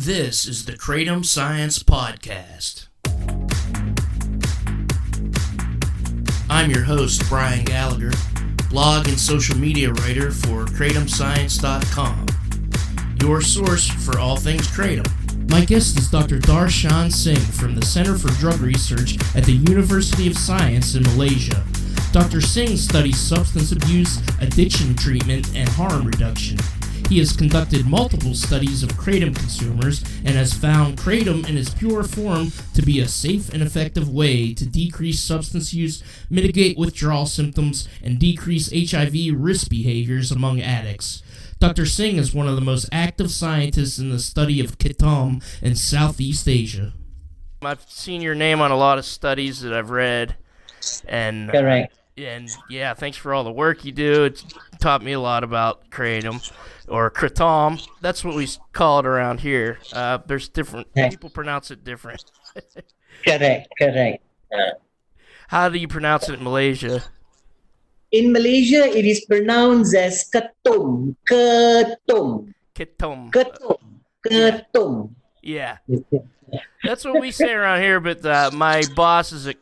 This is the Kratom Science Podcast. I'm your host, Brian Gallagher, blog and social media writer for KratomScience.com, your source for all things Kratom. My guest is Dr. Darshan Singh from the Center for Drug Research at the University of Science in Malaysia. Dr. Singh studies substance abuse, addiction treatment, and harm reduction. He has conducted multiple studies of kratom consumers and has found kratom in its pure form to be a safe and effective way to decrease substance use, mitigate withdrawal symptoms, and decrease HIV risk behaviors among addicts. Dr. Singh is one of the most active scientists in the study of kratom in Southeast Asia. I've seen your name on a lot of studies that I've read, and Correct. And yeah, thanks for all the work you do. It's taught me a lot about kratom, or kratom. That's what we call it around here. There's different people pronounce it different. Correct. How do you pronounce it in Malaysia? In Malaysia, it is pronounced as ketum. Kratom. Ketum. Yeah. That's what we say around here, but my boss is at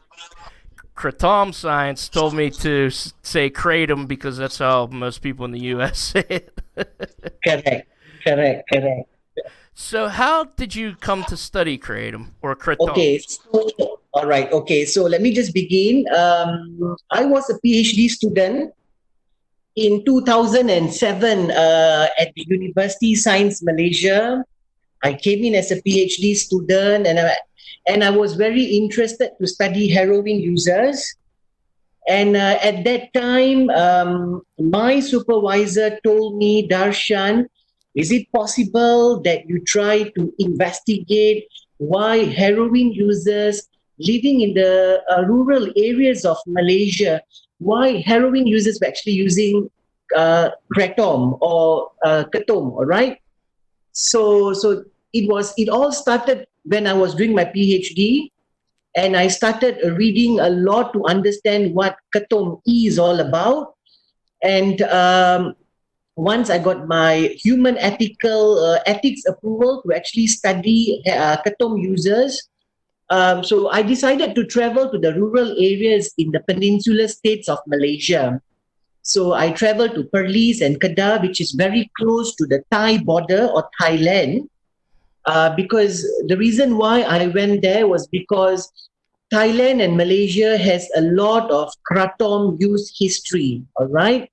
Kratom Science told me to say kratom because that's how most people in the U.S. say it. Correct. So how did you come to study kratom or kratom? Okay, so let me just begin. I was a PhD student in 2007 at the University Science Malaysia. I came in as a PhD student and I was very interested to study heroin users. And at that time, my supervisor told me, Darshan, is it possible that you try to investigate why heroin users living in the rural areas of Malaysia, why heroin users were actually using kratom or ketum, all right? So it all started when I was doing my PhD, and I started reading a lot to understand what ketum is all about. And once I got my human ethics approval to actually study ketum users, so I decided to travel to the rural areas in the peninsular states of Malaysia. So I traveled to Perlis and Kedah, which is very close to the Thai border or Thailand. Because the reason why I went there was because Thailand and Malaysia has a lot of kratom use history, all right?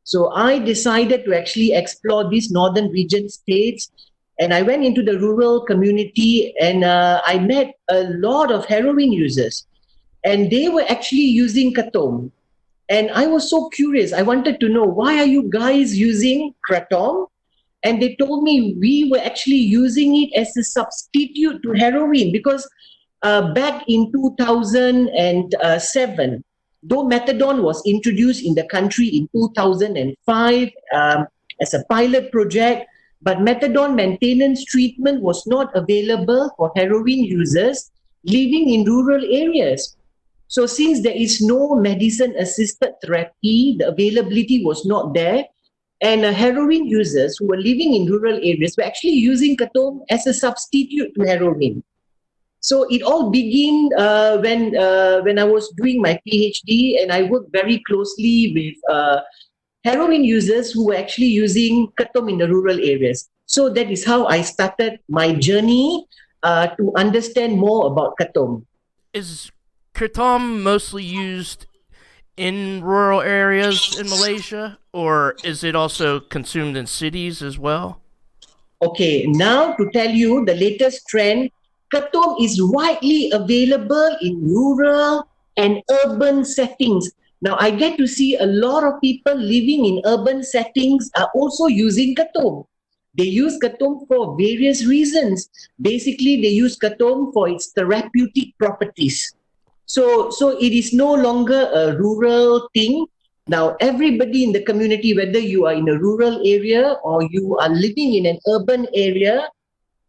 So I decided to actually explore these northern region states, and I went into the rural community and I met a lot of heroin users, and they were actually using kratom. And I was so curious. I wanted to know, why are you guys using kratom? And they told me we were actually using it as a substitute to heroin because back in 2007, though methadone was introduced in the country in 2005 as a pilot project, but methadone maintenance treatment was not available for heroin users living in rural areas. So since there is no medicine-assisted therapy, the availability was not there. And heroin users who were living in rural areas were actually using ketum as a substitute to heroin. So it all began when I was doing my PhD, and I worked very closely with heroin users who were actually using ketum in the rural areas. So that is how I started my journey to understand more about ketum. Is kratom mostly used in rural areas in Malaysia, or is it also consumed in cities as well? Okay, now to tell you the latest trend, ketum is widely available in rural and urban settings. Now I get to see a lot of people living in urban settings are also using ketum. They use ketum for various reasons. Basically, they use ketum for its therapeutic properties. So it is no longer a rural thing. Now, everybody in the community, whether you are in a rural area or you are living in an urban area,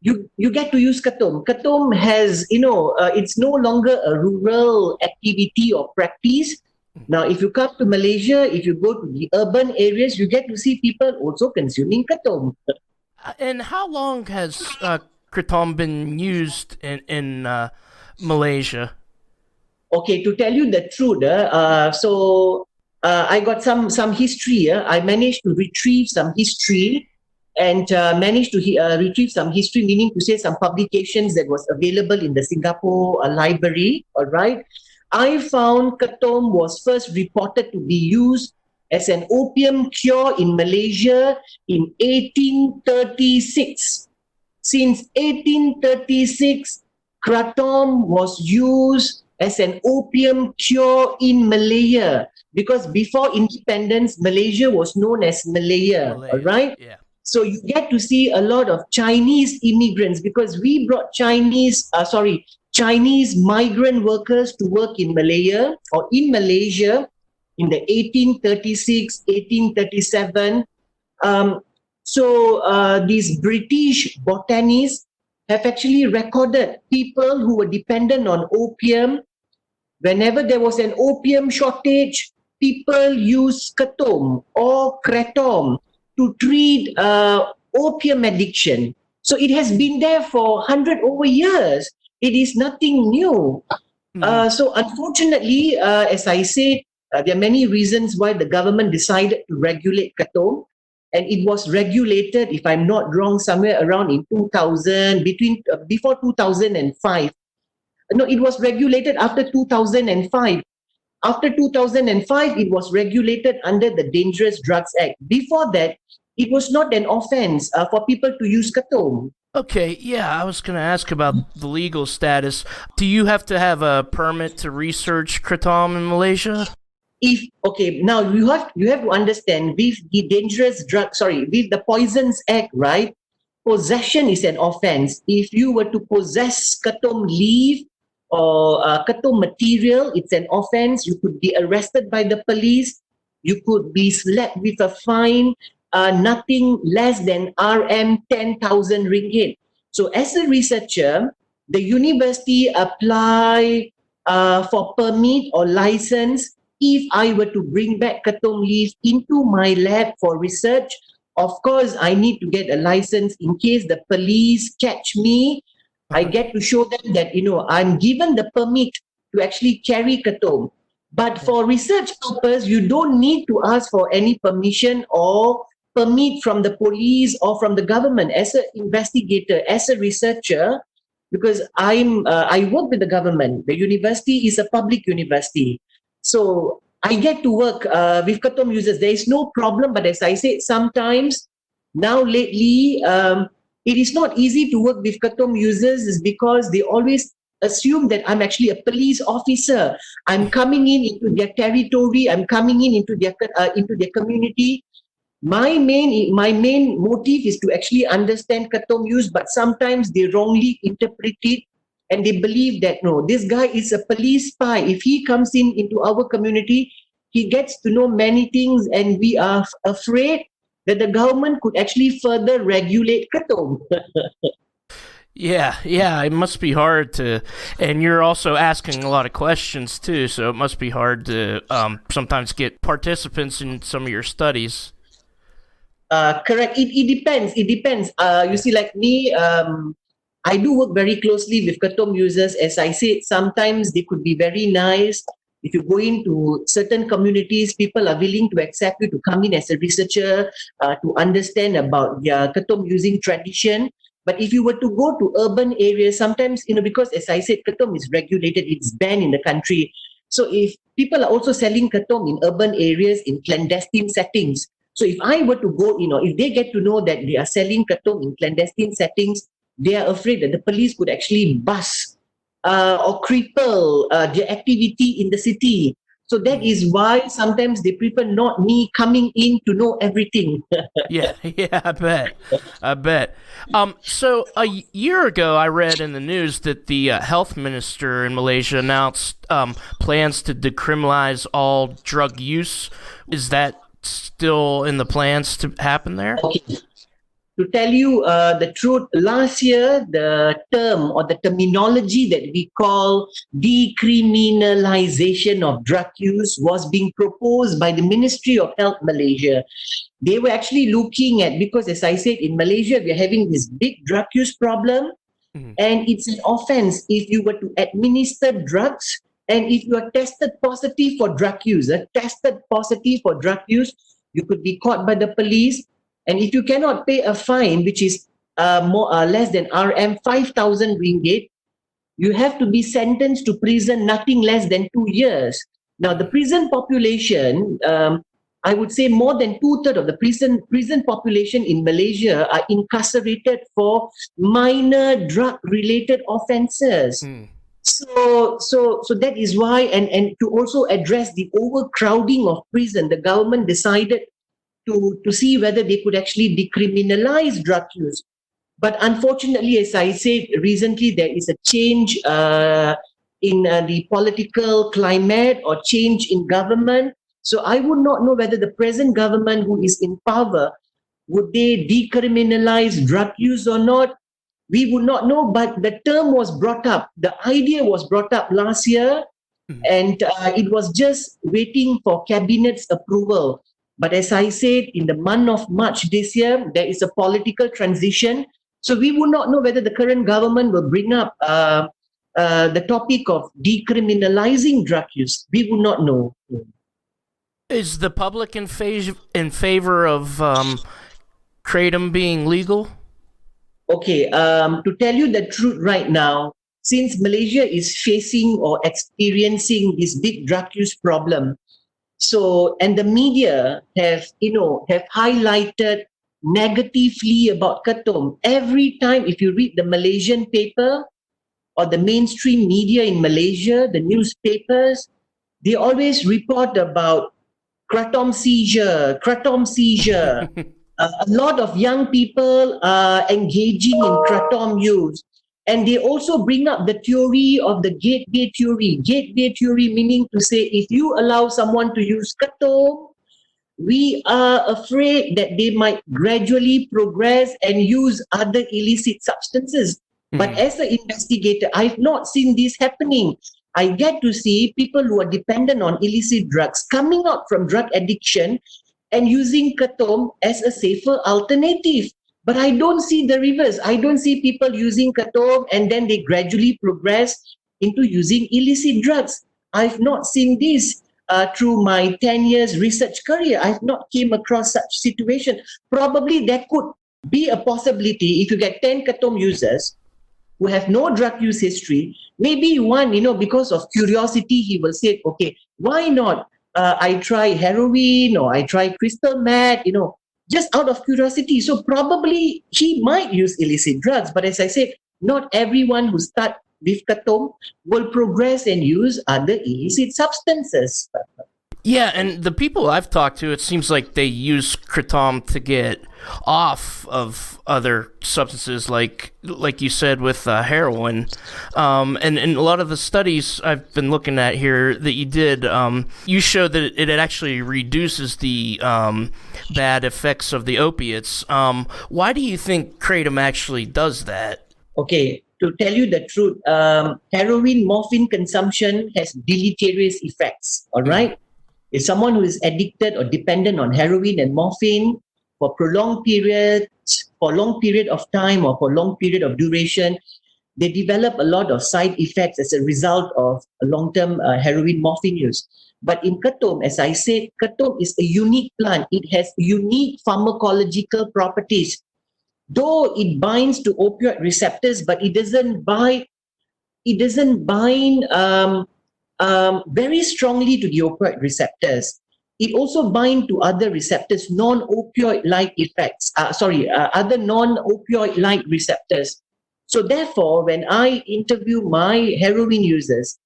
you get to use ketum. Ketum has, it's no longer a rural activity or practice. Now, if you come to Malaysia, if you go to the urban areas, you get to see people also consuming ketum. And how long has kratom been used in Malaysia? Okay, to tell you the truth, I got some history. I managed to retrieve some history and managed to retrieve some history, meaning to say some publications that was available in the Singapore library. All right, I found Ketom was first reported to be used as an opium cure in Malaysia in 1836. Since 1836, kratom was used as an opium cure in Malaya, because before independence, Malaysia was known as Malaya. All right. Yeah. So you get to see a lot of Chinese immigrants, because we brought Chinese migrant workers to work in Malaya or in Malaysia in the 1836, 1837. These British botanists have actually recorded people who were dependent on opium. Whenever there was an opium shortage, people used Ketom or kratom to treat opium addiction. So it has been there for 100 over years. It is nothing new. So unfortunately, as I said, there are many reasons why the government decided to regulate Ketom. And it was regulated, if I'm not wrong, somewhere around in 2000, before 2005. No, it was regulated after 2005. After 2005, it was regulated under the Dangerous Drugs Act. Before that, it was not an offense for people to use Ketom. Okay, yeah, I was going to ask about the legal status. Do you have to have a permit to research kratom in Malaysia? Now you have to understand, with the Poisons Act, right? Possession is an offense. If you were to possess Ketom leaf or Ketom material, it's an offense. You could be arrested by the police. You could be slapped with a fine, nothing less than RM 10,000 ringgit. So as a researcher, the university apply for permit or license. If I were to bring back Ketom leaf into my lab for research, of course, I need to get a license in case the police catch me. I get to show them that, I'm given the permit to actually carry Ketom. But for research purpose, you don't need to ask for any permission or permit from the police or from the government. As an investigator, as a researcher, because I work with the government, the university is a public university. So I get to work with Ketom users. There is no problem, but as I said, sometimes now lately, it is not easy to work with Ketom users, is because they always assume that I'm actually a police officer. I'm coming into their territory. I'm coming into their community. My main motive is to actually understand Ketom use, but sometimes they wrongly interpret it. And they believe that, no, this guy is a police spy. If he comes into our community, he gets to know many things, and we are afraid that the government could actually further regulate Ketom. Yeah, it must be hard to, and you're also asking a lot of questions too, so it must be hard to sometimes get participants in some of your studies. Correct. It depends. You see, like me, I do work very closely with Ketom users. As I said, sometimes they could be very nice. If you go into certain communities, people are willing to accept you to come in as a researcher to understand about their Ketom using tradition. But if you were to go to urban areas, sometimes, because as I said, Ketom is regulated, it's banned in the country. So if people are also selling Ketom in urban areas in clandestine settings, so if I were to go, if they get to know that they are selling Ketom in clandestine settings, they are afraid that the police could actually bust or cripple their activity in the city. So that is why sometimes they prefer not me coming in to know everything. Yeah, I bet. So a year ago, I read in the news that the health minister in Malaysia announced plans to decriminalize all drug use. Is that still in the plans to happen there? Okay. To tell you the truth, last year, the term or the terminology that we call decriminalization of drug use was being proposed by the Ministry of Health Malaysia. They were actually looking at, because as I said, in Malaysia, we're having this big drug use problem. Mhm. And it's an offense if you were to administer drugs and if you are tested positive for drug use. You could be caught by the police. And if you cannot pay a fine, which is more less than RM 5,000 ringgit, you have to be sentenced to prison nothing less than 2 years. Now, the prison population, I would say more than two-thirds of the prison population in Malaysia are incarcerated for minor drug-related offences. Mm. So that is why, and to also address the overcrowding of prison, the government decided to see whether they could actually decriminalize drug use. But unfortunately, as I said recently, there is a change in the political climate or change in government. So I would not know whether the present government who is in power, would they decriminalize drug use or not? We would not know, but the term was brought up. The idea was brought up last year, Mhm. and it was just waiting for cabinet's approval. But as I said, in the month of March this year, there is a political transition. So we would not know whether the current government will bring up the topic of decriminalizing drug use. We would not know. Is the public in favor of kratom being legal? Okay, to tell you the truth right now, since Malaysia is facing or experiencing this big drug use problem, so and the media have highlighted negatively about Ketum. Every time if you read the Malaysian paper or the mainstream media in Malaysia, the newspapers, they always report about kratom seizure. A lot of young people are engaging in kratom use. And they also bring up the theory of the gateway theory. Gateway theory meaning to say if you allow someone to use kratom, we are afraid that they might gradually progress and use other illicit substances. But Mhm. as an investigator, I've not seen this happening. I get to see people who are dependent on illicit drugs coming out from drug addiction and using Ketum as a safer alternative. But I don't see the reverse. I don't see people using Ketum and then they gradually progress into using illicit drugs. I've not seen this through my 10 years research career. I've not came across such situation. Probably there could be a possibility if you get 10 Ketum users who have no drug use history, maybe one, because of curiosity, he will say, okay, why not? I try heroin or I try crystal meth, just out of curiosity. So probably he might use illicit drugs. But as I said, not everyone who start with Ketum will progress and use other illicit substances. Yeah, and the people I've talked to, it seems like they use kratom to get off of other substances, like you said with heroin, and a lot of the studies I've been looking at here that you did, you showed that it actually reduces the bad effects of the opiates. Why do you think kratom actually does that? Okay, to tell you the truth, heroin morphine consumption has deleterious effects. All right. If someone who is addicted or dependent on heroin and morphine for long period of time or for long period of duration, they develop a lot of side effects as a result of a long-term heroin morphine use. But in Ketum, as I said, Ketum is a unique plant. It has unique pharmacological properties. Though it binds to opioid receptors, but it doesn't bind very strongly to the opioid receptors. It also binds to other receptors, non-opioid-like effects. Other non-opioid-like receptors. So therefore, when I interview my heroin users,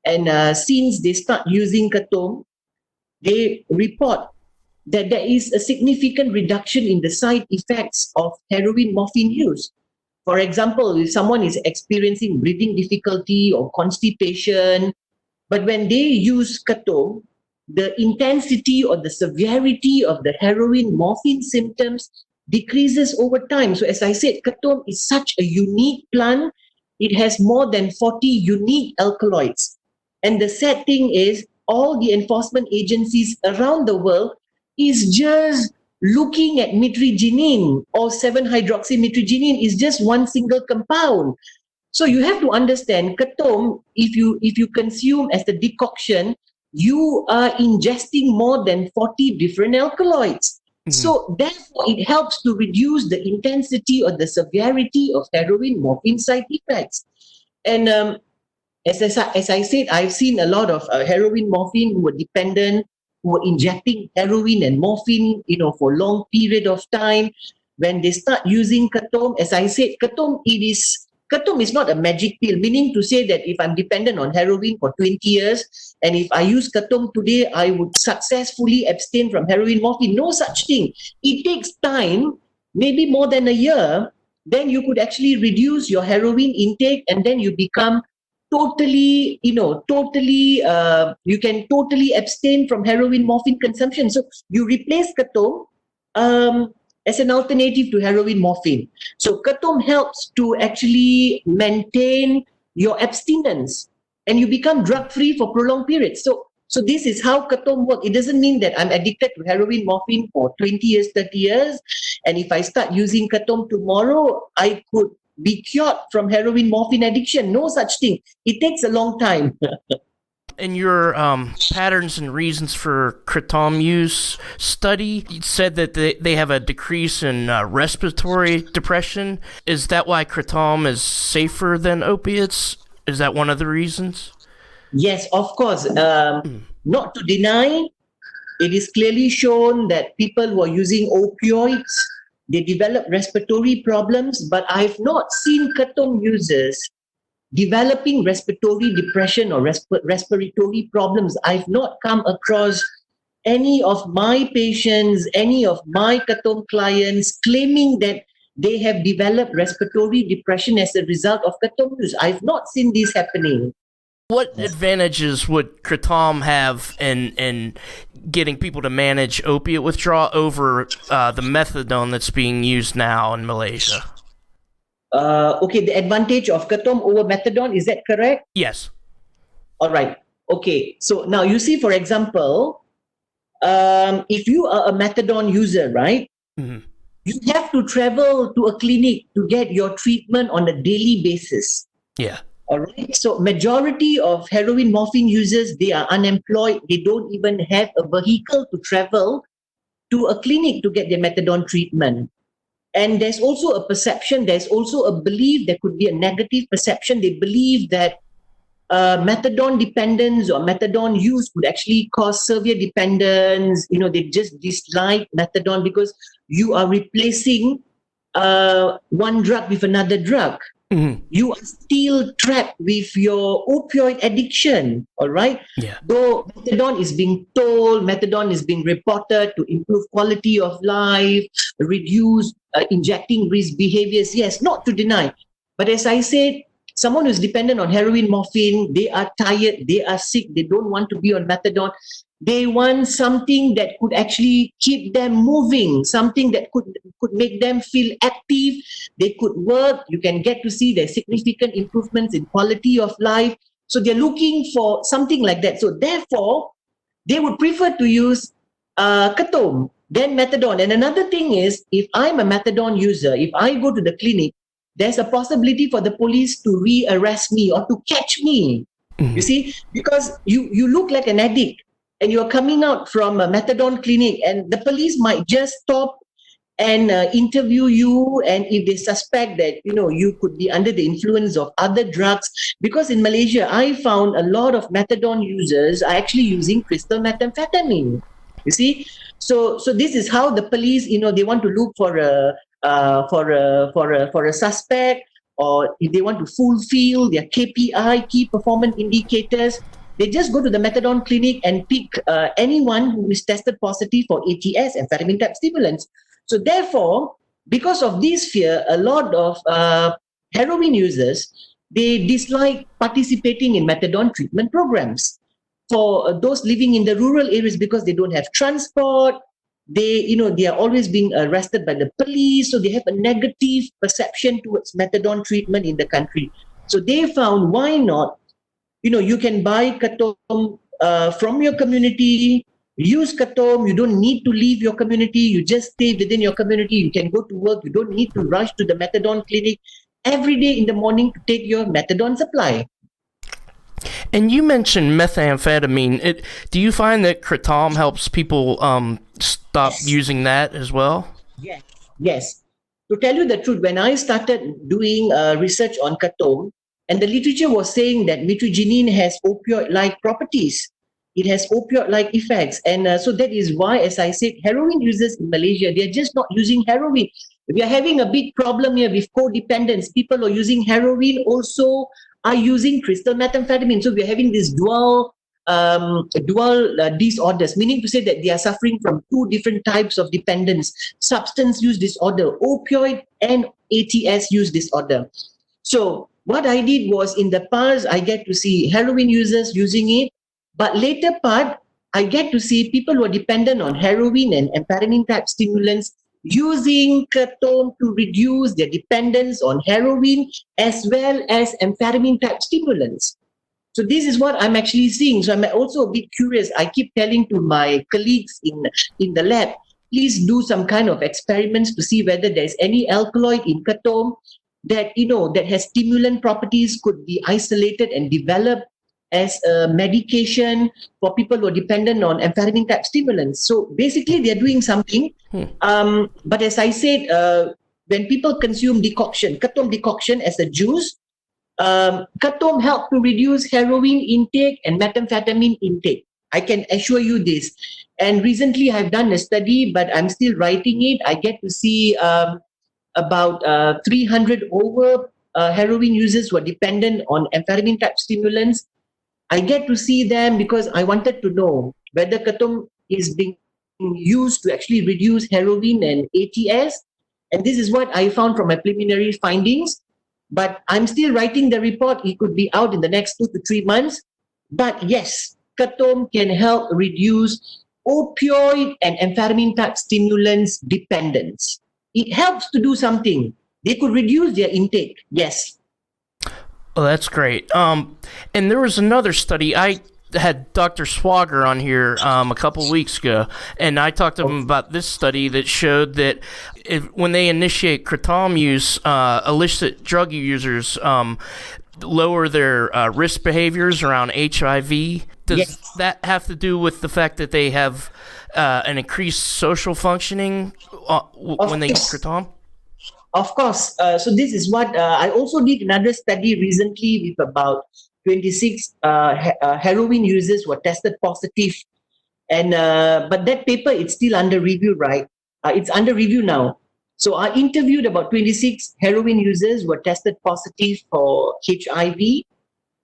and since they start using Ketum, they report that there is a significant reduction in the side effects of heroin morphine use. For example, if someone is experiencing breathing difficulty or constipation, but when they use Ketum, the intensity or the severity of the heroin morphine symptoms decreases over time. So as I said, Ketum is such a unique plant. It has more than 40 unique alkaloids. And the sad thing is all the enforcement agencies around the world is just looking at mitragynine or 7-hydroxymitragynine is just one single compound. So you have to understand Ketom, if you consume as the decoction, you are ingesting more than 40 different alkaloids. So therefore, it helps to reduce the intensity or the severity of heroin morphine side effects. And as I said, I've seen a lot of heroin morphine who were dependent, who were injecting heroin and morphine, for long period of time. When they start using Ketom, as I said, Ketom is not a magic pill, meaning to say that if I'm dependent on heroin for 20 years, and if I use Ketom today, I would successfully abstain from heroin morphine. No such thing. It takes time, maybe more than a year, then you could actually reduce your heroin intake, and then you become totally, you can totally abstain from heroin morphine consumption. So you replace Ketom as an alternative to heroin morphine. So Ketom helps to actually maintain your abstinence, and you become drug-free for prolonged periods. So this is how Ketom works. It doesn't mean that I'm addicted to heroin morphine for 20 years, 30 years, and if I start using Ketom tomorrow, I could be cured from heroin morphine addiction. No such thing. It takes a long time. In your patterns and reasons for Kratom use study, you said that they have a decrease in respiratory depression. Is that why Kratom is safer than opiates? Is that one of the reasons? Yes, of course. Not to deny, it is clearly shown that people who are using opioids, they develop respiratory problems, but I've not seen Ketom users developing respiratory depression or respiratory problems. I've not come across any of my patients, any of my Ketom clients claiming that they have developed respiratory depression as a result of Ketom use. I've not seen this happening. What advantages would Kratom have in getting people to manage opiate withdrawal over the methadone that's being used now in Malaysia? Okay, the advantage of Ketom over methadone, is that correct? Yes. All right. Okay, so now you see, for example, if you are a methadone user, right? Mm-hmm. You have to travel to a clinic to get your treatment on a daily basis. Yeah. All right. So majority of heroin morphine users, they are unemployed. They don't even have a vehicle to travel to a clinic to get their methadone treatment. And there's also a perception, there's also a belief, there could be a negative perception. They believe that methadone dependence or methadone use could actually cause severe dependence. They just dislike methadone because you are replacing one drug with another drug. Mm-hmm. You are still trapped with your opioid addiction, all right? Yeah. Though methadone is being reported to improve quality of life, reduce injecting risk behaviors. Yes, not to deny. But as I said, someone who's dependent on heroin morphine, they are tired, they are sick, they don't want to be on methadone. They want something that could actually keep them moving, something that could make them feel active. They could work. You can get to see their significant improvements in quality of life. So they're looking for something like that. So therefore, they would prefer to use Ketom than methadone. And another thing is, if I'm a methadone user, if I go to the clinic, there's a possibility for the police to rearrest me or to catch me. Mm-hmm. You see, because you look like an addict. And you're coming out from a methadone clinic, and the police might just stop and interview you. And if they suspect that, you could be under the influence of other drugs, because in Malaysia, I found a lot of methadone users are actually using crystal methamphetamine. You see, so this is how the police, they want to look for a suspect, or if they want to fulfill their KPI, key performance indicators. They just go to the methadone clinic and pick anyone who is tested positive for ATS, amphetamine type stimulants. So therefore, because of this fear, a lot of heroin users, they dislike participating in methadone treatment programs. For those living in the rural areas, because they don't have transport, they are always being arrested by the police, so they have a negative perception towards methadone treatment in the country. So they found, why not? You can buy Ketom from your community. use Katom. You don't need to leave your community. You just stay within your community. You can go to work. You don't need to rush to the methadone clinic every day in the morning to take your methadone supply. And you mentioned methamphetamine. Do you find that Kratom helps people stop using that as well? Yes. To tell you the truth, when I started doing research on Katom, and the literature was saying that mitragynine has opioid-like properties. It has opioid-like effects. And so that is why, as I said, heroin users in Malaysia, they're just not using heroin. We are having a big problem here with codependence. People who are using heroin also are using crystal methamphetamine. So we're having this dual disorders, meaning to say that they are suffering from two different types of dependence: substance use disorder, opioid and ATS use disorder. So what I did was, in the past, I get to see heroin users using it, but later part, I get to see people who are dependent on heroin and amphetamine type stimulants using Katom to reduce their dependence on heroin as well as amphetamine type stimulants. So this is what I'm actually seeing. So I'm also a bit curious. I keep telling to my colleagues in the lab, please do some kind of experiments to see whether there's any alkaloid in Katom that, that has stimulant properties, could be isolated and developed as a medication for people who are dependent on amphetamine type stimulants. So basically they're doing something. But as I said, when people consume Katom decoction as a juice, Katom help to reduce heroin intake and methamphetamine intake. I can assure you this. And recently I've done a study, but I'm still writing it. I get to see about 300 over heroin users who are dependent on amphetamine type stimulants. I get to see them because I wanted to know whether Katom is being used to actually reduce heroin and ATS. And this is what I found from my preliminary findings. But I'm still writing the report. It could be out in the next 2 to 3 months. But yes, Katom can help reduce opioid and amphetamine type stimulants dependence. It helps to do something. They could reduce their intake. Yes. Oh, that's great. And there was another study. I had Dr. Swager on here a couple of weeks ago, and I talked to him about this study that showed that when they initiate Kratom use, illicit drug users lower their risk behaviors around HIV. Does that have to do with the fact that they have an increased social functioning when they use Kratom? Of course. So this is what I also did another study recently with about 26 heroin users were tested positive, and but that paper, it's still under review, right? It's under review now. So I interviewed about 26 heroin users who were tested positive for HIV,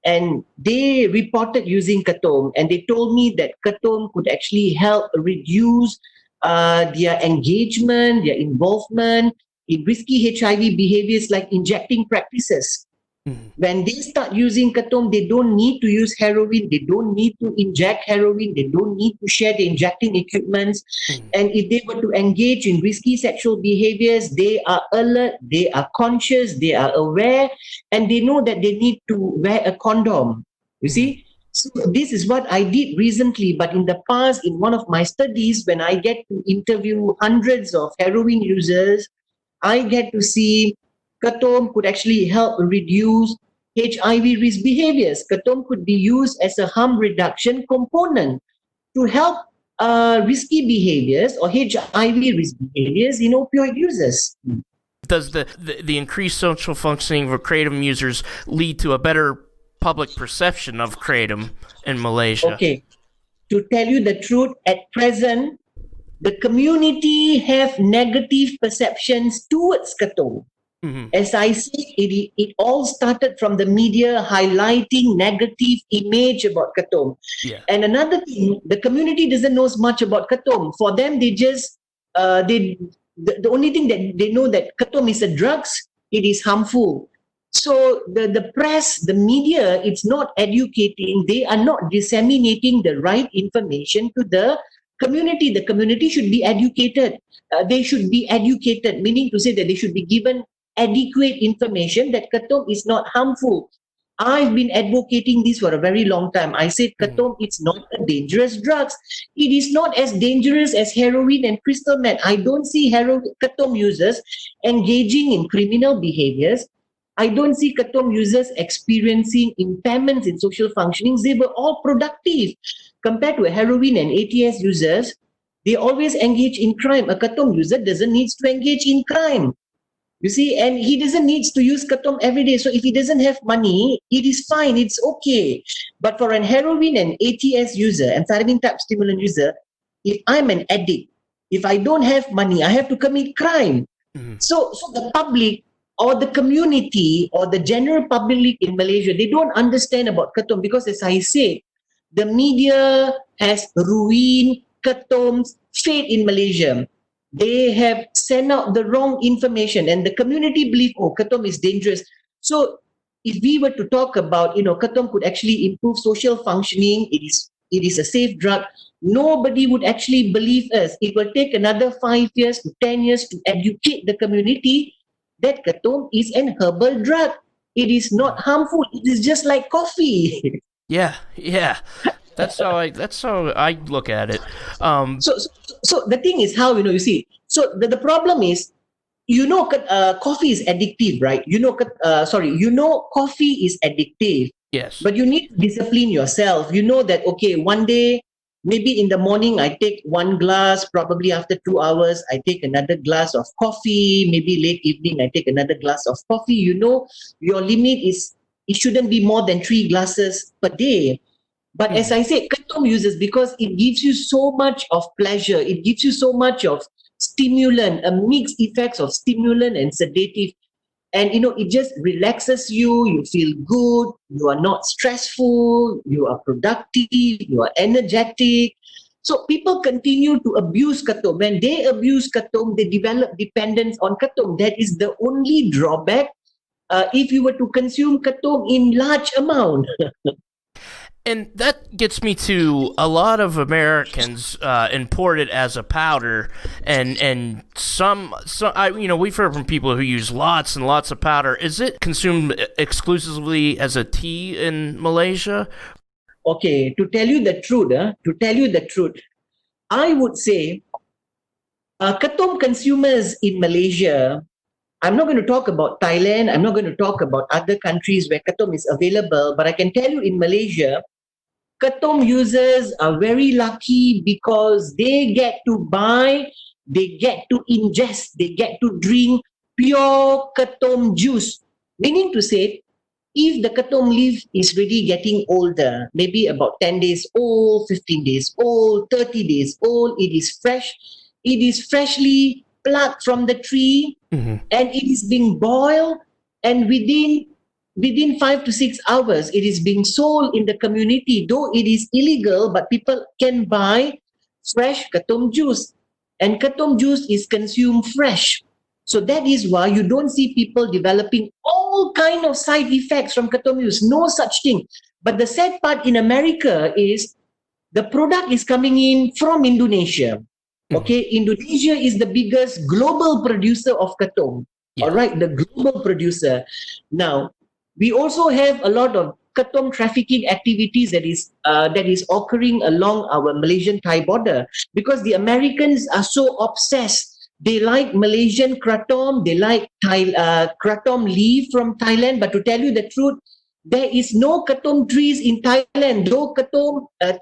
and they reported using Katom, and they told me that Katom could actually help reduce their engagement, their involvement in risky HIV behaviors like injecting practices. When they start using Katom, they don't need to use heroin, they don't need to inject heroin, they don't need to share the injecting equipments. And if they were to engage in risky sexual behaviors, they are alert, they are conscious, they are aware, and they know that they need to wear a condom. You see? So this is what I did recently, but in the past, in one of my studies, when I get to interview hundreds of heroin users, I get to see Katom could actually help reduce HIV risk behaviors. Katom could be used as a harm reduction component to help risky behaviors or HIV risk behaviors in opioid users. Does the increased social functioning of Kratom users lead to a better public perception of Kratom in Malaysia? Okay. To tell you the truth, at present, the community have negative perceptions towards Katom. As I said, it all started from the media highlighting negative image about Katom. And another thing, the community doesn't know much about Katom. For them, they just, the only thing that they know that Katom is a drugs, it is harmful. So the press, the media, it's not educating, they are not disseminating the right information to the community. The community should be educated. They should be educated, meaning to say that they should be given adequate information that Katom is not harmful. I've been advocating this for a very long time. I said, Katom, it's not a dangerous drug. It is not as dangerous as heroin and crystal meth. I don't see Katom users engaging in criminal behaviors. I don't see Katom users experiencing impairments in social functionings. They were all productive. Compared to heroin and ATS users, they always engage in crime. A Katom user doesn't need to engage in crime. You see, and he doesn't need to use Katom every day. So if he doesn't have money, it is fine. It's okay. But for an heroin and ATS user, amphetamine type stimulant user, if I'm an addict, if I don't have money, I have to commit crime. So the public or the community or the general public in Malaysia, they don't understand about Katom because, as I said, the media has ruined Katom's fate in Malaysia. They have sent out the wrong information and the community believe, oh, Katom is dangerous. So if we were to talk about, Katom could actually improve social functioning, it is a safe drug, nobody would actually believe us. It will take another 5 years to 10 years to educate the community that Katom is an herbal drug. It is not harmful. It is just like coffee. Yeah. That's how I look at it. So the thing is how, you see, so the problem is, coffee is addictive, right? Coffee is addictive. Yes. But you need to discipline yourself. You know that, okay, one day, maybe in the morning, I take one glass, probably after 2 hours, I take another glass of coffee, maybe late evening, I take another glass of coffee. Your limit is, it shouldn't be more than 3 glasses per day. But as I said, Katom uses because it gives you so much of pleasure. It gives you so much of stimulant, a mixed effects of stimulant and sedative. And, it just relaxes you. You feel good. You are not stressful. You are productive. You are energetic. So people continue to abuse Katom. When they abuse Katom, they develop dependence on Katom. That is the only drawback if you were to consume Katom in large amount. And that gets me to a lot of Americans import it as a powder, and some we've heard from people who use lots and lots of powder. Is it consumed exclusively as a tea in Malaysia? Okay, to tell you the truth, I would say Katom consumers in Malaysia. I'm not going to talk about Thailand. I'm not going to talk about other countries where Katom is available. But I can tell you in Malaysia, Katom users are very lucky because they get to buy, they get to ingest, they get to drink pure Katom juice. Meaning to say, if the Katom leaf is really getting older, maybe about 10 days old, 15 days old, 30 days old, it is fresh. It is freshly plucked from the tree and it is being boiled, and within 5 to 6 hours, it is being sold in the community. Though it is illegal, but people can buy fresh Katom juice. And Katom juice is consumed fresh. So that is why you don't see people developing all kind of side effects from Katom use. No such thing. But the sad part in America is the product is coming in from Indonesia. Okay, Indonesia is the biggest global producer of Katom. Yeah. All right, the global producer. Now, we also have a lot of Katom trafficking activities that is occurring along our Malaysian-Thai border because the Americans are so obsessed. They like Malaysian kratom, they like kratom leaf from Thailand. But to tell you the truth, there is no Katom trees in Thailand. Though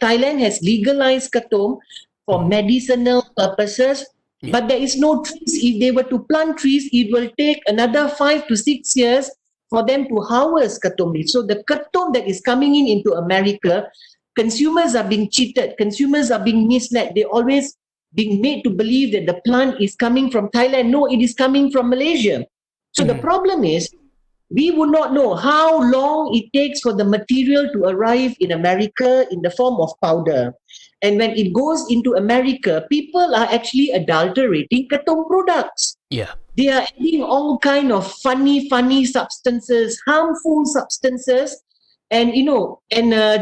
Thailand has legalized Katom for medicinal purposes, but there is no trees. If they were to plant trees, it will take another 5 to 6 years for them to harvest Katom leaf. So the Katom that is coming into America, consumers are being cheated. Consumers are being misled. They always being made to believe that the plant is coming from Thailand. No, it is coming from Malaysia. So the problem is, we would not know how long it takes for the material to arrive in America in the form of powder. And when it goes into America, people are actually adulterating Katom products. Yeah. They are adding all kind of funny substances, harmful substances. And,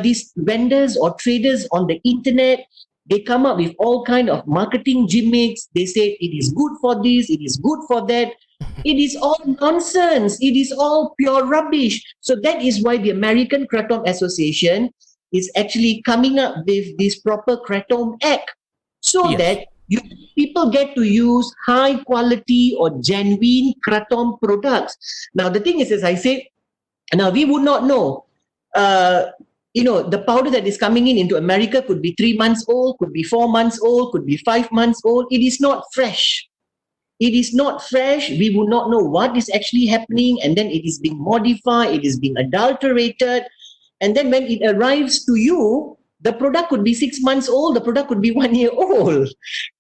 these vendors or traders on the internet, They come up with all kind of marketing gimmicks. They say it is good for this, it is good for that. It is all nonsense. It is all pure rubbish. So that is why the American Kratom Association is actually coming up with this proper Kratom Act, so Yes. that people get to use high quality or genuine Kratom products. Now the thing is, as I said, now we would not know. The powder that is coming into America could be 3 months old, could be 4 months old, could be 5 months old. It is not fresh. It is not fresh. We would not know what is actually happening, and then it is being modified, it is being adulterated, and then when it arrives to you, the product could be 6 months old, the product could be 1 year old.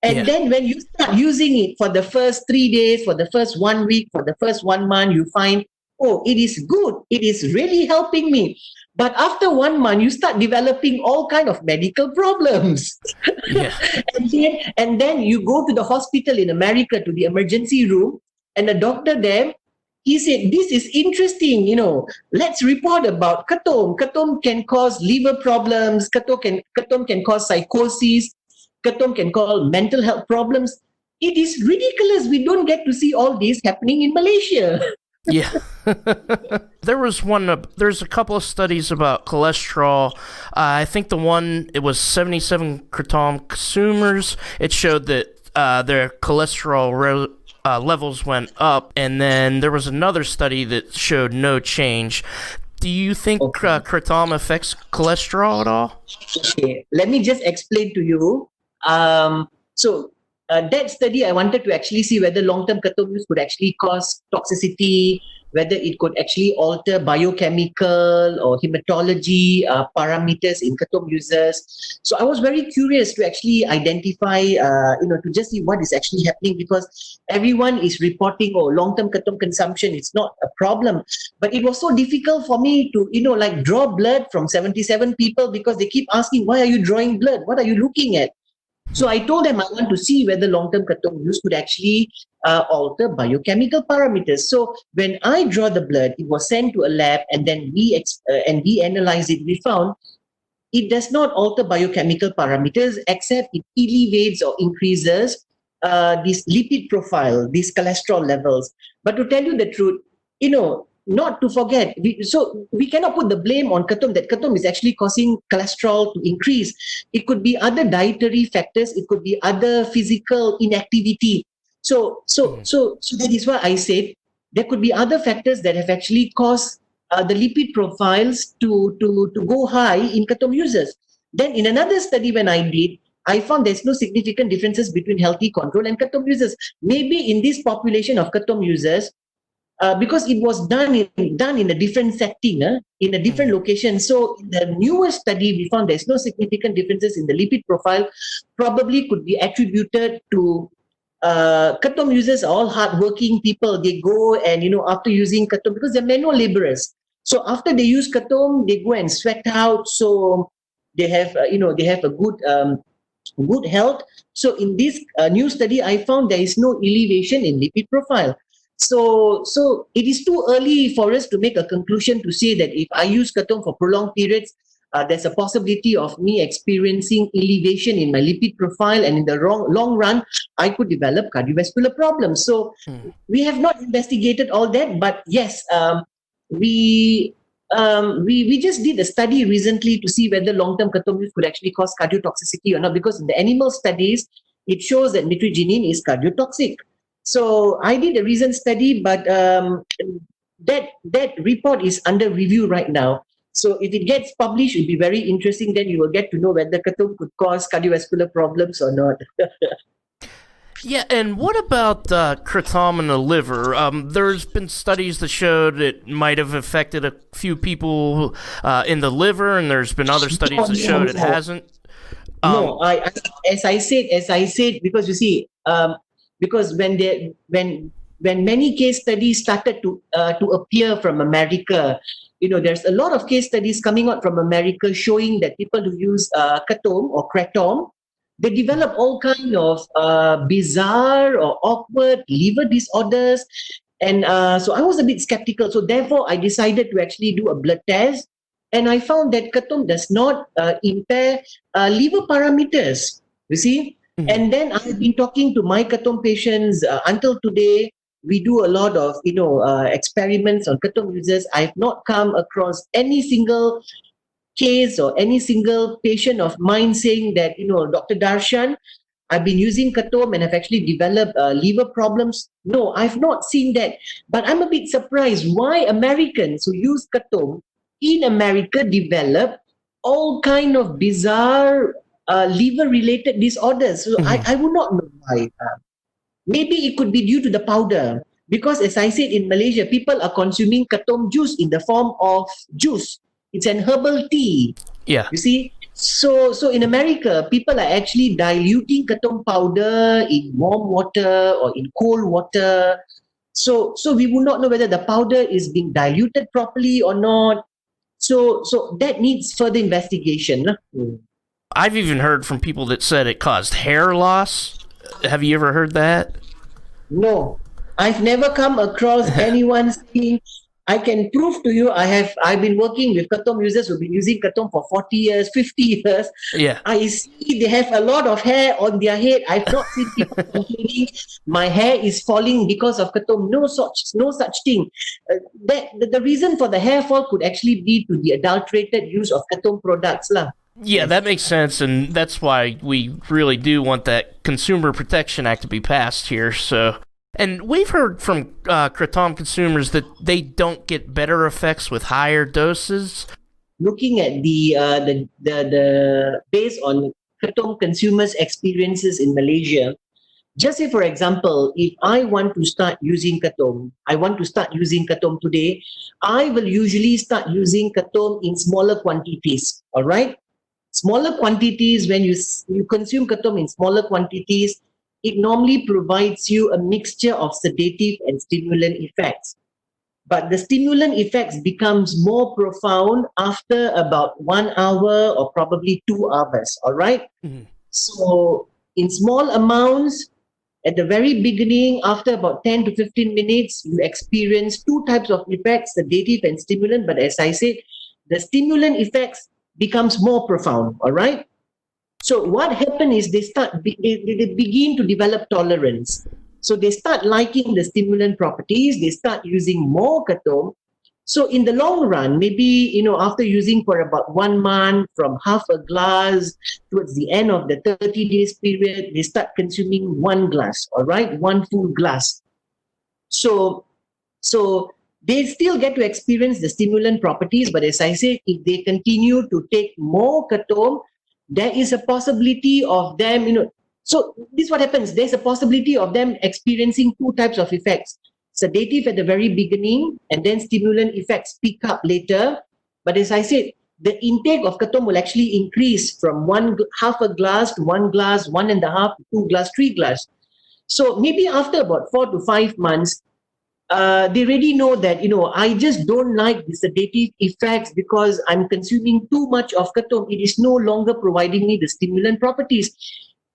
And Yeah. then when you start using it for the first 3 days, for the first 1 week, for the first 1 month, you find, oh, it is good. It is really helping me. But after 1 month, you start developing all kind of medical problems. Yeah. and then you go to the hospital in America, to the emergency room, and the doctor there, he said, this is interesting, let's report about Kratom. Kratom can cause liver problems, Kratom can cause psychosis, Kratom can cause mental health problems. It is ridiculous. We don't get to see all this happening in Malaysia. Yeah. There's a couple of studies about cholesterol. I think it was 77 Kratom consumers. It showed that their cholesterol levels went up, and then there was another study that showed no change. Do you think Kratom affects cholesterol at all? Okay, let me just explain to you. That study, I wanted to actually see whether long-term Kratom use could actually cause toxicity, whether it could actually alter biochemical or hematology parameters in Kratom users. So I was very curious to actually identify, to just see what is actually happening, because everyone is reporting, long-term Kratom consumption is not a problem. But it was so difficult for me to, draw blood from 77 people, because they keep asking, why are you drawing blood? What are you looking at? So I told them I want to see whether long-term Kratom use could actually alter biochemical parameters. So when I draw the blood, it was sent to a lab, and then we analyzed it. We found it does not alter biochemical parameters, except it elevates or increases this lipid profile, these cholesterol levels. But to tell you the truth, not to forget, we cannot put the blame on Kratom, that Kratom is actually causing cholesterol to increase. It could be other dietary factors, it could be other physical inactivity. So that is why I said there could be other factors that have actually caused the lipid profiles to go high in Kratom users. Then in another study when I did, I found there's no significant differences between healthy control and Kratom users. Maybe in this population of Kratom users, because it was done in a different setting, in a different location. So in the newest study, we found there's no significant differences in the lipid profile. Probably could be attributed to Kratom users are all hardworking people. They go and, after using Kratom, because they're manual laborers. So after they use Kratom, they go and sweat out. So they have, they have a good health. So in this new study, I found there is no elevation in lipid profile. So it is too early for us to make a conclusion to say that if I use Kratom for prolonged periods, there's a possibility of me experiencing elevation in my lipid profile, and in the long run, I could develop cardiovascular problems. So we have not investigated all that, but yes, we just did a study recently to see whether long-term Kratom use could actually cause cardiotoxicity or not, because in the animal studies, it shows that mitragynine is cardiotoxic. So I did a recent study, but that report is under review right now. So if it gets published, it'll be very interesting. Then you will get to know whether Kratom could cause cardiovascular problems or not. Yeah, and what about Kratom in the liver? There's been studies that showed it might have affected a few people in the liver, and there's been other studies that showed it hasn't. No, as I said, because you see, because when many case studies started to appear from America, there's a lot of case studies coming out from America showing that people who use Kratom or Kratom, they develop all kind of bizarre or awkward liver disorders. And so I was a bit skeptical. So therefore, I decided to actually do a blood test. And I found that Kratom does not impair liver parameters. You see? Mhm. And then I've been talking to my Katom patients until today. We do a lot of, experiments on Katom users. I've not come across any single case or any single patient of mine saying that, Dr. Darshan, I've been using Katom and I've actually developed liver problems. No, I've not seen that. But I'm a bit surprised why Americans who use Katom in America develop all kind of bizarre liver-related disorders. So I would not know why. Maybe it could be due to the powder. Because as I said, in Malaysia, people are consuming Katom juice in the form of juice. It's an herbal tea. Yeah. You see, so in America, people are actually diluting Katom powder in warm water or in cold water. So we will not know whether the powder is being diluted properly or not. So that needs further investigation. I've even heard from people that said it caused hair loss. Have you ever heard that? No, I've never come across anyone saying. I can prove to you. I've been working with Katom users who've been using Katom for 40 years, 50 years. Yeah. I see they have a lot of hair on their head. I've not seen people complaining my hair is falling because of Katom. No such thing. The reason for the hair fall could actually be to the adulterated use of Katom products lah. Yeah, that makes sense, and that's why we really do want that Consumer Protection Act to be passed here. So, and we've heard from Kratom consumers that they don't get better effects with higher doses. Looking at the based on Katom consumers' experiences in Malaysia, just say for example, if I want to start using Katom, today, I will usually start using Katom in smaller quantities. All right. Smaller quantities, when you consume Katom in smaller quantities, it normally provides you a mixture of sedative and stimulant effects. But the stimulant effects becomes more profound after about 1 hour or probably 2 hours, all right? Mhm. So in small amounts, at the very beginning, after about 10 to 15 minutes, you experience two types of effects, sedative and stimulant. But as I said, the stimulant effects becomes more profound, all right? So what happened is they begin to develop tolerance. So they start liking the stimulant properties, they start using more Katom. So in the long run, maybe, after using for about 1 month, from half a glass towards the end of the 30 days period, they start consuming 1 glass, all right? 1 full glass. So they still get to experience the stimulant properties, but as I said, if they continue to take more Katom, there is a possibility of them, so this is what happens. There's a possibility of them experiencing two types of effects. Sedative at the very beginning, and then stimulant effects pick up later. But as I said, the intake of Katom will actually increase from half a glass to 1 glass, 1.5, 2 glass, 3 glass. So maybe after about 4 to 5 months, they already know that, I just don't like the sedative effects because I'm consuming too much of Katom. It is no longer providing me the stimulant properties.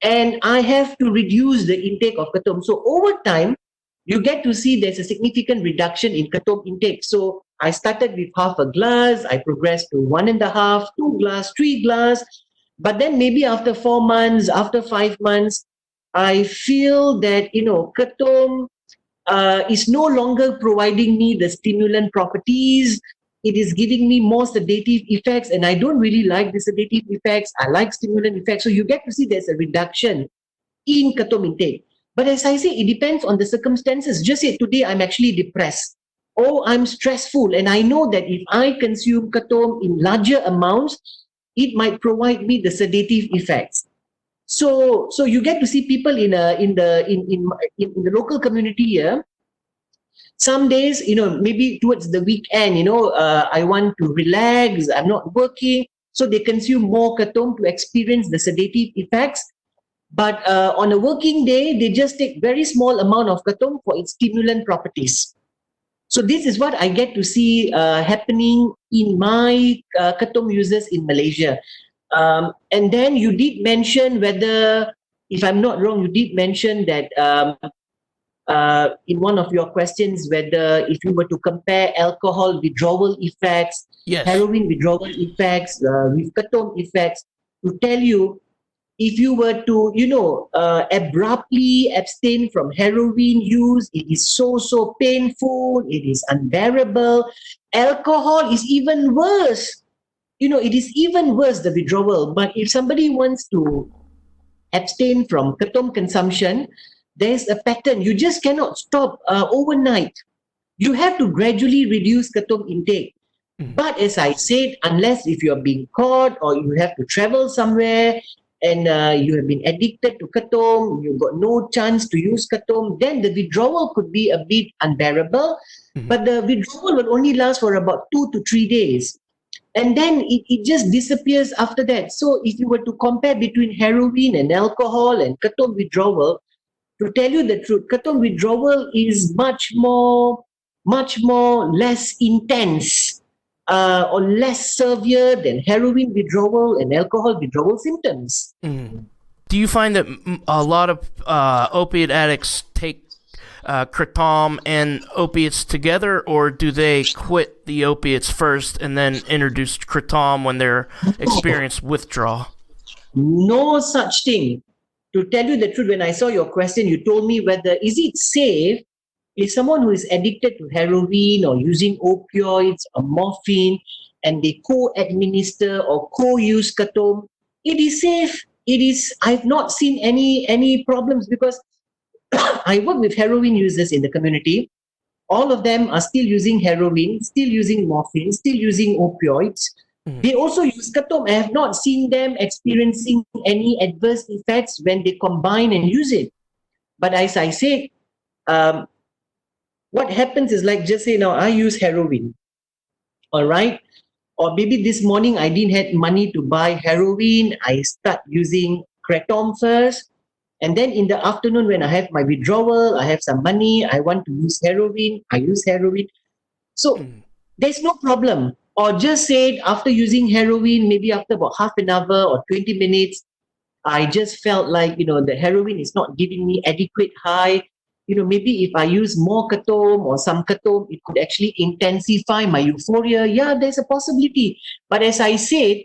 And I have to reduce the intake of Katom. So over time, you get to see there's a significant reduction in Katom intake. So I started with half a glass, I progressed to 1.5, 2 glass, 3 glass. But then maybe after 4 months, after 5 months, I feel that, Katom is no longer providing me the stimulant properties. It is giving me more sedative effects, and I don't really like the sedative effects. I like stimulant effects. So you get to see there's a reduction in Katom intake. But as I say, it depends on the circumstances. Just say today I'm actually depressed. Oh, I'm stressful. And I know that if I consume Katom in larger amounts, it might provide me the sedative effects. So you get to see people in the local community here. Some days, maybe towards the weekend, I want to relax, I'm not working, so they consume more Katom to experience the sedative effects. But on a working day, they just take very small amount of Katom for its stimulant properties. So this is what I get to see happening in my Katom users in Malaysia. And then you did mention whether, if I'm not wrong, you did mention that in one of your questions, whether if you were to compare alcohol withdrawal effects, Yes. heroin withdrawal effects, with Katom effects, to tell you, if you were to, abruptly abstain from heroin use, it is so painful, it is unbearable. Alcohol is even worse. It is even worse, the withdrawal. But if somebody wants to abstain from ketom consumption, there's a pattern. You just cannot stop overnight. You have to gradually reduce ketom intake. But as I said, unless if you're being caught or you have to travel somewhere and you have been addicted to ketom, you've got no chance to use ketom, then the withdrawal could be a bit unbearable. But the withdrawal will only last for about 2 to 3 days. And then it just disappears after that. So if you were to compare between heroin and alcohol and ketom withdrawal, to tell you the truth, ketom withdrawal is much more less intense or less severe than heroin withdrawal and alcohol withdrawal symptoms. Do you find that a lot of opiate addicts take kratom and opiates together, or do they quit the opiates first and then introduce kratom when they're experiencing withdrawal? No such thing. To tell you the truth, when I saw your question, you told me whether is it safe if someone who is addicted to heroin or using opioids or morphine and they co-administer or co-use ketom. It is safe. It is. I've not seen any problems because I work with heroin users in the community. All of them are still using heroin, still using morphine, still using opioids. They also use ketom. I have not seen them experiencing any adverse effects when they combine and use it. But as I said, what happens is, like, just say now I use heroin, all right? Or maybe this morning I didn't have money to buy heroin. I start using kratom first. And then in the afternoon when I have my withdrawal, I have some money, I want to use heroin, I use heroin. So there's no problem. Or just say after using heroin, maybe after about half an hour or 20 minutes, I just felt like, the heroin is not giving me adequate high. Maybe if I use more ketom or some ketom, it could actually intensify my euphoria. Yeah, there's a possibility. But as I said,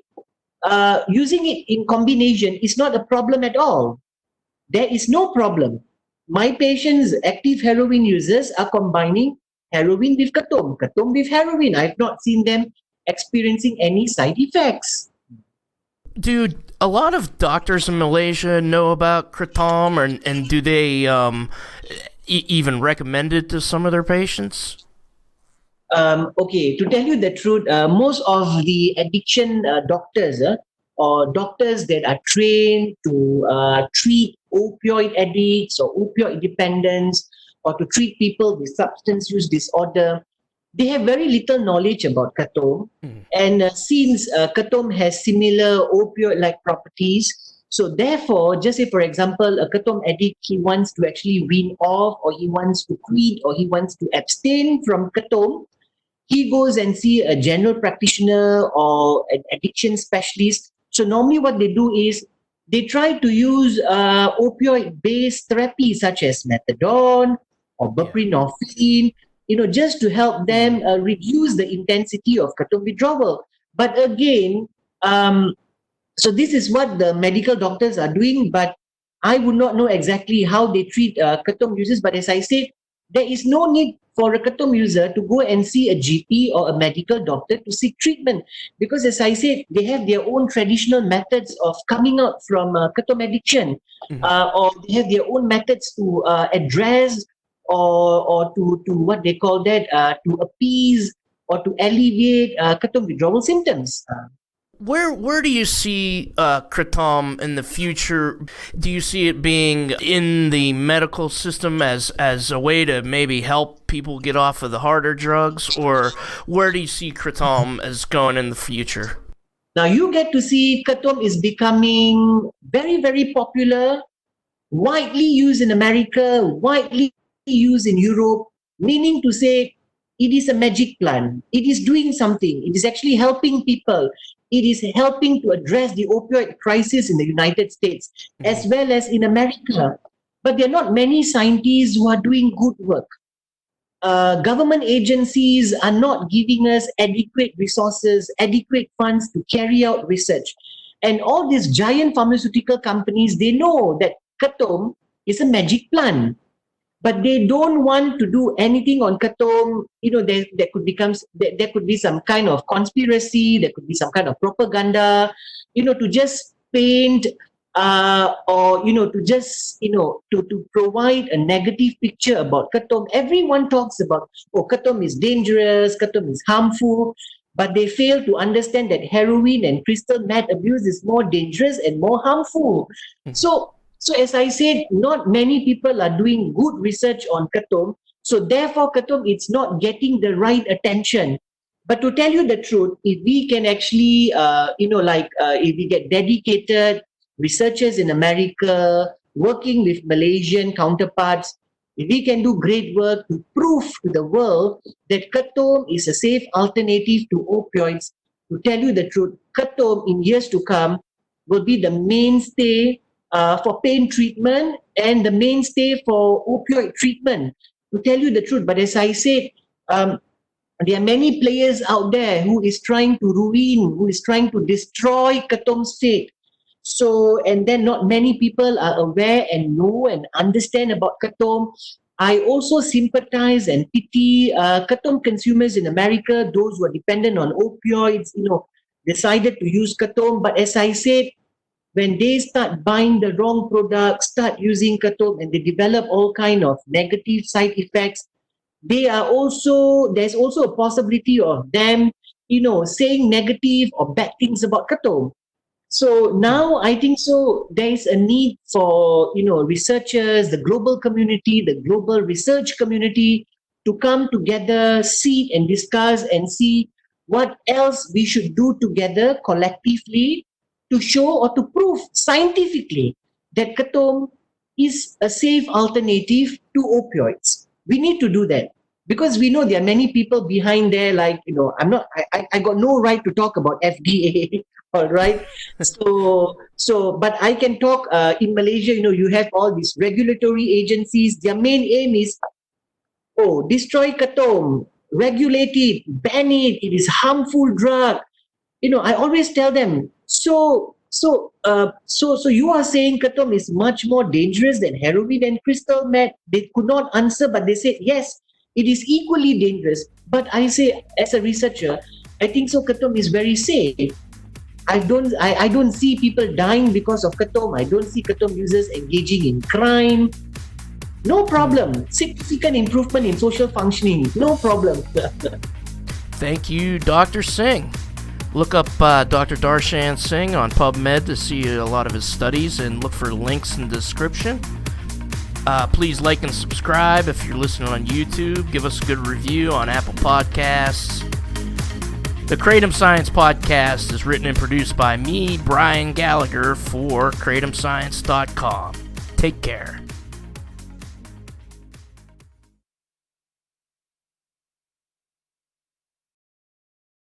using it in combination is not a problem at all. There is no problem. My patients, active heroin users, are combining heroin with ketom with heroin. I've not seen them experiencing any side effects. Do a lot of doctors in Malaysia know about kratom, and do they even recommend it to some of their patients? Okay, to tell you the truth, most of the addiction doctors or doctors that are trained to treat opioid addicts or opioid dependents or to treat people with substance use disorder, they have very little knowledge about ketom. And since ketom has similar opioid-like properties, so therefore, just say, for example, a ketom addict, he wants to actually wean off, or he wants to quit, or he wants to abstain from ketom, he goes and see a general practitioner or an addiction specialist. So normally what they do is they try to use opioid-based therapy such as methadone or buprenorphine, just to help them reduce the intensity of ketom withdrawal. But again, so this is what the medical doctors are doing, but I would not know exactly how they treat ketom users. But as I said, there is no need for a ketom user to go and see a GP or a medical doctor to seek treatment, because as I said, they have their own traditional methods of coming out from ketom addiction, or they have their own methods to address or to what they call that, to appease or to alleviate ketom withdrawal symptoms. Where do you see kratom in the future? Do you see it being in the medical system as a way to maybe help people get off of the harder drugs, or where do you see kratom as going in the future? Now you get to see ketom is becoming very, very popular, widely used in America, widely used in Europe, meaning to say it is a magic plant. It is doing something. It is actually helping people. It is helping to address the opioid crisis in the United States as well as in America. But there are not many scientists who are doing good work. Government agencies are not giving us adequate resources, adequate funds to carry out research. And all these giant pharmaceutical companies, they know that Katom is a magic plant, but they don't want to do anything on Katom. There could be some kind of conspiracy, there could be some kind of propaganda, to just paint or to just to provide a negative picture about Katom. Everyone talks about, oh, Katom is dangerous, Katom is harmful, but they fail to understand that heroin and crystal meth abuse is more dangerous and more harmful. So as I said, not many people are doing good research on Katom. So therefore, Katom, it's not getting the right attention. But to tell you the truth, if we can actually, if we get dedicated researchers in America working with Malaysian counterparts, if we can do great work to prove to the world that Katom is a safe alternative to opioids, to tell you the truth, Katom in years to come will be the mainstay for pain treatment and the mainstay for opioid treatment, to tell you the truth. But as I said, there are many players out there who is trying to ruin, who is trying to destroy Katom's fate. So, and then not many people are aware and know and understand about Katom. I also sympathize and pity Katom consumers in America, those who are dependent on opioids, decided to use Katom. But as I said, when they start buying the wrong products, start using Katom, and they develop all kind of negative side effects, there's also a possibility of them, saying negative or bad things about Katom. So now I think there is a need for, researchers, the global community, the global research community to come together, sit and discuss and see what else we should do together collectively to show or to prove scientifically that Katom is a safe alternative to opioids. We need to do that because we know there are many people behind there, like, I got no right to talk about FDA. All right. But I can talk in Malaysia, you have all these regulatory agencies. Their main aim is, destroy Katom, regulate it, ban it. It is harmful drug. I always tell them, so you are saying Katom is much more dangerous than heroin and crystal meth? They could not answer, but they said, yes, it is equally dangerous. But I say, as a researcher, I think Katom is very safe. I don't see people dying because of Katom. I don't see Katom users engaging in crime. No problem. Significant improvement in social functioning. No problem. Thank you, Dr. Singh. Look up Dr. Darshan Singh on PubMed to see a lot of his studies and look for links in the description. Please like and subscribe if you're listening on YouTube. Give us a good review on Apple Podcasts. The Kratom Science Podcast is written and produced by me, Brian Gallagher, for KratomScience.com. Take care.